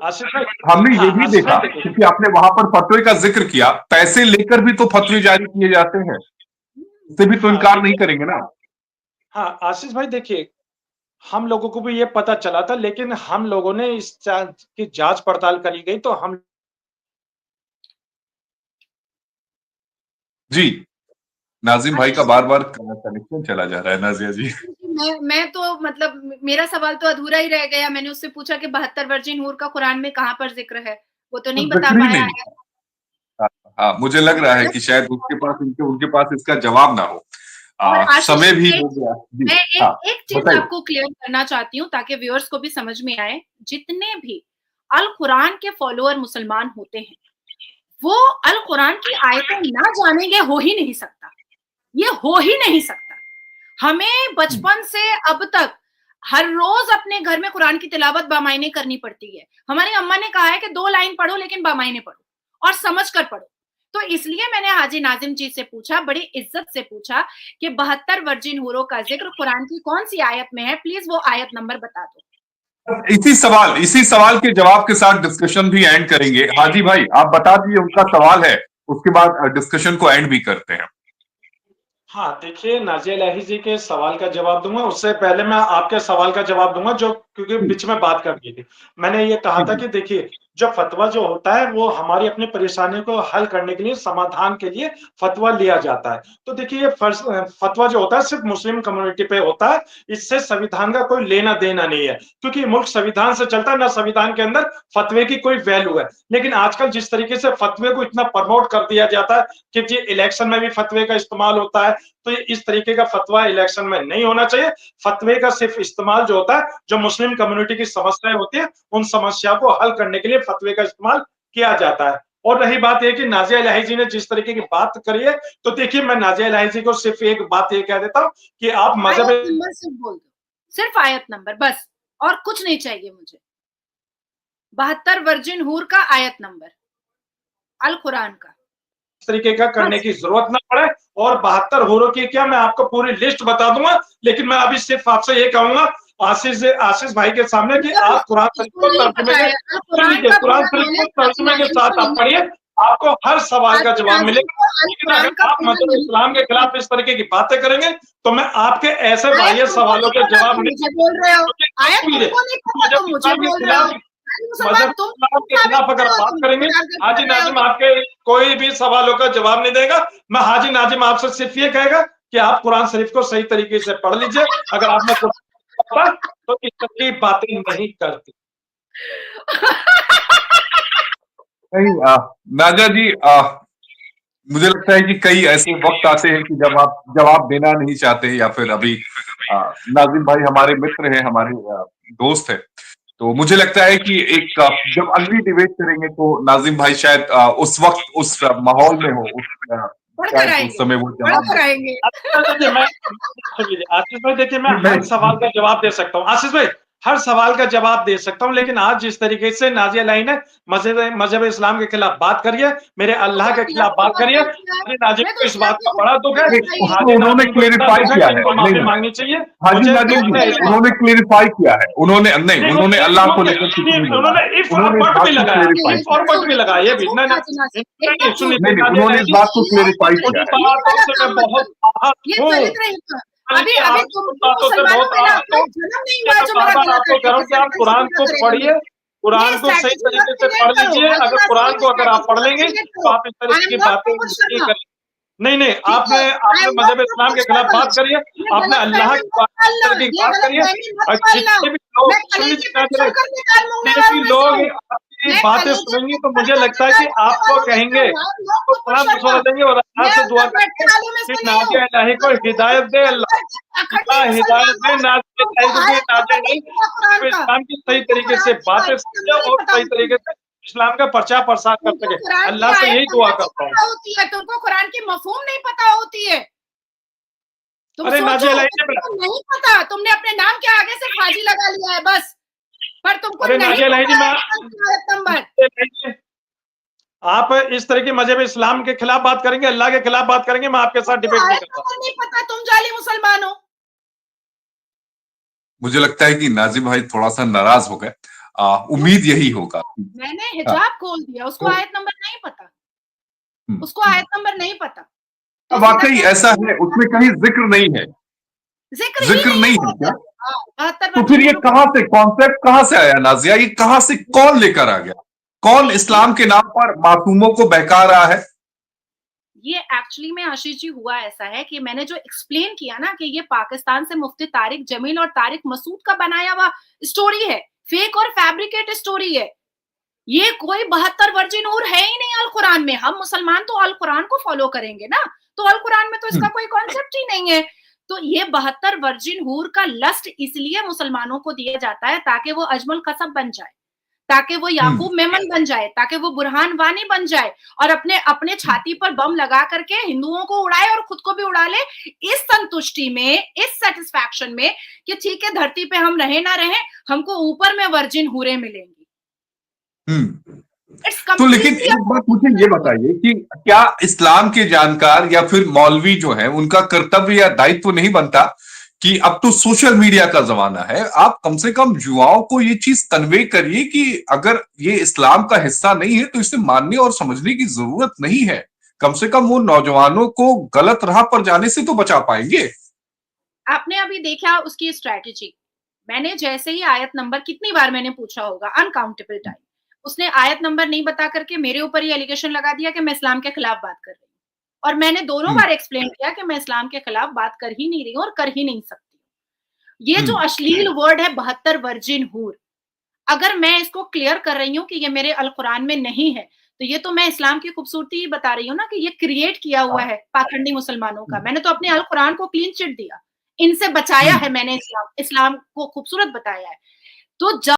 आसिफ भाई। हमने ये हाँ भी आसिफ देखा, भाई देखिए। क्योंकि आपने वहां पर फतवे का जिक्र किया, पैसे लेकर भी तो फतवे जारी किए जाते हैं, इससे भी तो हाँ इनकार नहीं देखिए। करेंगे ना। हाँ आशीष भाई देखिए, हम लोगों को भी ये पता चला था, लेकिन हम लोगों ने इस की जांच पड़ताल करी गई तो हम जी, नाजिम भाई का बार बार कनेक्शन चला जा रहा है, नाजिया जी। मैं तो मतलब मेरा सवाल तो अधूरा ही रह गया। मैंने उससे पूछा कि 72 वर्जिन हूर का कुरान में कहाँ पर जिक्र है, वो तो नहीं बता जिक्र ही पाया नहीं। है। हाँ, मुझे लग रहा है कि शायद उनके पास इसका जवाब ना हो। और आशीष समय भी हो गया जी। मैं हाँ, एक चीज बताइए। आपको क्लियर करना चाहती हूँ ताकि व्यूअर्स को भी समझ में आए। जितने भी अल कुरान के फॉलोअर मुसलमान होते हैं, वो अल कुरान की आयतें ना जानेंगे हो ही नहीं सकता, ये हो ही नहीं सकता। हमें बचपन से अब तक हर रोज अपने घर में कुरान की तिलावत बामायने करनी पड़ती है। हमारी अम्मा ने कहा है कि 2 लाइन पढ़ो लेकिन बामायने पढ़ो और समझ कर पढ़ो। तो इसलिए मैंने हाजी नाजिम जी से पूछा, बड़ी इज्जत से पूछा कि 72 वर्जिन हूरों का जिक्र कुरान की कौन सी आयत में है, प्लीज वो आयत नंबर बता दो। इसी सवाल के जवाब के साथ डिस्कशन भी एंड करेंगे। हाजी भाई आप बता दीजिए, उनका सवाल है, उसके बाद डिस्कशन को एंड भी करते हैं। हाँ देखिए, नाजिया इलाही जी के सवाल का जवाब दूंगा, उससे पहले मैं आपके सवाल का जवाब दूंगा, जो क्योंकि बीच में बात कर दी थी। मैंने ये कहा था कि देखिए, जो फतवा जो होता है वो हमारी अपनी परेशानी को हल करने के लिए, समाधान के लिए फतवा लिया जाता है। तो देखिए, ये फतवा जो होता है सिर्फ मुस्लिम कम्युनिटी पे होता है, इससे संविधान का कोई लेना देना नहीं है, क्योंकि मुल्क संविधान से चलता है ना, संविधान के अंदर फतवे की कोई वैल्यू है। लेकिन आजकल जिस तरीके से फतवे को इतना प्रमोट कर दिया जाता है कि जी इलेक्शन में भी फतवे का इस्तेमाल होता है, तो इस तरीके का फतवा इलेक्शन में नहीं होना चाहिए। फतवे का सिर्फ इस्तेमाल जो होता है, जो मुस्लिम कम्युनिटी की समस्याएं होती है, उन समस्या को हल करने के लिए फतवे का इस्तेमाल किया जाता है। और रही बात यह कि नाजिया इलाही जी ने जिस तरीके की बात करी है, तो देखिए, मैं नाजिया इलाही जी को सिर्फ एक बात ये कह देता हूं कि आप मजहब नंबर सिर्फ बोल दो, सिर्फ आयत नंबर बस, और कुछ नहीं चाहिए मुझे। 72 वर्जिन हूर का आयत नंबर अल कुरान का तरीके का करने की जरूरत ना पड़े। और 72 हूरों की क्या, मैं आपको पूरी लिस्ट बता दूंगा, लेकिन मैं अभी सिर्फ आपसे ये कहूंगा आशीष भाई के सामने कि आप कुरान शरीफ को तर्जुमे के साथ आप पढ़िए, आपको हर सवाल का जवाब मिलेगा। लेकिन अगर आप मजहब इस्लाम के खिलाफ इस तरीके की बातें करेंगे, तो मैं आपके ऐसे बाह्य सवालों के जवाब नहीं बोल रहे हो। मजहब के खिलाफ अगर बात करेंगे, हाजी नाजिम आपके कोई भी सवालों का जवाब नहीं देगा। मैं हाजी नाजिम आपसे सिर्फ ये कहेगा कि आप कुरान शरीफ को सही तरीके से पढ़ लीजिए। अगर आपने कुरान तो इस तरह की बातें नहीं करती। नहीं नाजा जी, मुझे लगता है कि कई ऐसे वक्त आते हैं कि जब आप जवाब देना नहीं चाहते, या फिर अभी नाजिम भाई हमारे मित्र हैं, हमारे दोस्त हैं, तो मुझे लगता है कि एक जब अगली डिबेट करेंगे तो नाजिम भाई शायद उस वक्त उस माहौल में हो, शायद उस समय वो जवाब कराएंगे। आशीष भाई देखिए, मैं हर सवाल का जवाब दे सकता हूँ। आशीष भाई हर सवाल का जवाब दे सकता हूँ, लेकिन आज जिस तरीके से नाजिया इलाही ने मजहब इस्लाम के खिलाफ बात करी है, मेरे अल्लाह के खिलाफ बात करी है, नाजिम को इस बात का बड़ा दुख है। उन्होंने क्लेरिफाई किया है, माफी मांगनी चाहिए। हाजी नाजिम जी उन्होंने क्लेरिफाई किया है, उन्होंने नहीं, उन्होंने अल्लाह को लेकर कुछ नहीं बोला, उन्होंने भी लगाया ये भी नहीं, उन्होंने इस बात को क्लेरिफाई किया है। बहुत आप कुरान को पढ़िए, कुरान को सही तरीके से पढ़ लीजिए। अगर कुरान को अगर आप पढ़ लेंगे तो आप इस तरीके की बातें नहीं करें। नहीं, आपने मजहब इस्लाम के खिलाफ बात करिए, आपने अल्लाह की बात करिए। और जितने भी लोग आपकी बातें सुनेंगे तो मुझे लगता है कि आपको कहेंगे, आपको कुरान मशवरा देंगे और अल्लाह से दुआ करेंगे कि नाजिया इलाही को हिदायत दे, अल्लाह हिदायत दे नाजिया इलाही को, इस्लाम की सही तरीके से बातें समझे और सही तरीके से इस्लाम का प्रचार प्रसार कर सके। अल्लाह से यही दुआ करता हूँ। तुमको कुरान की मफहूम नहीं पता होती है। अरे नाजिया इलाही नहीं पता, तुमने अपने नाम के आगे से हाजी लगा लिया है बस, पर तुमको अरे नाजिया इलाही नंबर। आप इस तरह के मजहब इस्लाम के खिलाफ बात करेंगे, अल्लाह के खिलाफ बात करेंगे, मैं आपके साथ डिबेट नहीं करता। नहीं पता, तुम जाली मुसलमान हो। मुझे लगता है कि नाजिम भाई थोड़ा सा नाराज हो गए। उम्मीद यही होगा। मैंने हाँ, हिजाब खोल दिया, उसको तो आयत नंबर नहीं पता, हुँ, उसको आयत नंबर नहीं पता। तो सीधा वाक़ई कहता ऐसा है, उसमें कहीं ज़िक्र नहीं है। ज़िक्र ही ज़िक्र नहीं है नहीं है क्या? 72 हाँ, 72 तो फिर वर्जिन ये हूर कहाँ से कॉन्सेप्ट कहाँ से आया नाज़िया? ये कहाँ से कौन लेकर आ गया? कौन इस्लाम के नाम पर मासूमों को बहका रहा है? ये एक्चुअली में आशीष जी हुआ ऐसा है कि मैंने जो एक्सप्लेन किया ना कि ये पाकिस्तान से मुफ्ती तारिक जमील और तारिक मसूद का बनाया हुआ स्टोरी है, फेक और फैब्रिकेट स्टोरी है। ये कोई 72 वर्जिन हूर है ही नहीं अल कुरान में। हम मुसलमान तो अल कुरान को फॉलो करेंगे ना, तो अल कुरान में तो हुँ, इसका कोई कॉन्सेप्ट ही नहीं है। तो ये 72 वर्जिन हूर का लस्ट इसलिए मुसलमानों को दिया जाता है ताकि वो अजमल कसब बन जाए, ताकि वो हुँ, याकूब मेमन बन जाए, ताकि वो बुरहान वानी बन जाए और अपने अपने हुँ, छाती पर बम लगा करके हिंदुओं को उड़ाए और खुद को भी उड़ा ले, इस संतुष्टि में, इस सेटिस्फैक्शन में कि ठीक है धरती पे हम रहे ना रहे, हमको ऊपर में वर्जिन हूरें मिलेंगी। हुँ। इट्स तो लेकिन कंप्लीटली एक बात मुझे ये बताइए कि क्या इस्लाम के जानकार या फिर मौलवी जो है उनका कर्तव्य या दायित्व नहीं बनता कि अब तो सोशल मीडिया का जमाना है, आप कम से कम युवाओं को ये चीज कन्वे करिए कि अगर ये इस्लाम का हिस्सा नहीं है तो इसे मानने और समझने की जरूरत नहीं है। कम से कम वो नौजवानों को गलत राह पर जाने से तो बचा पाएंगे। आपने अभी देखा उसकी स्ट्रैटेजी। मैंने जैसे ही आयत नंबर कितनी बार मैंने पूछा होगा अनकाउंटेबल टाइम, उसने आयत नंबर नहीं बता करके मेरे ऊपर ये एलिगेशन लगा दिया कि मैं इस्लाम के खिलाफ बात कर रही हूँ। और मैंने दोनों हम्म, बार एक्सप्लेन किया कि मैं इस्लाम के खिलाफ बात कर ही नहीं रही हूँ और कर ही नहीं सकती। ये जो हम्म, अश्लील वर्ड है 72 वर्जिन हूर, अगर मैं इसको क्लियर कर रही हूँ कि ये मेरे अल कुरान में नहीं है, तो ये तो मैं इस्लाम की खूबसूरती ही बता रही हूँ ना कि ये क्रिएट किया हुआ हाँ, है पाखंडी मुसलमानों का। हम्म, मैंने तो अपने अल कुरान को क्लीन चिट दिया, इनसे बचाया हम्म। है मैंने, इस्लाम इस्लाम को खूबसूरत बताया है। तो जब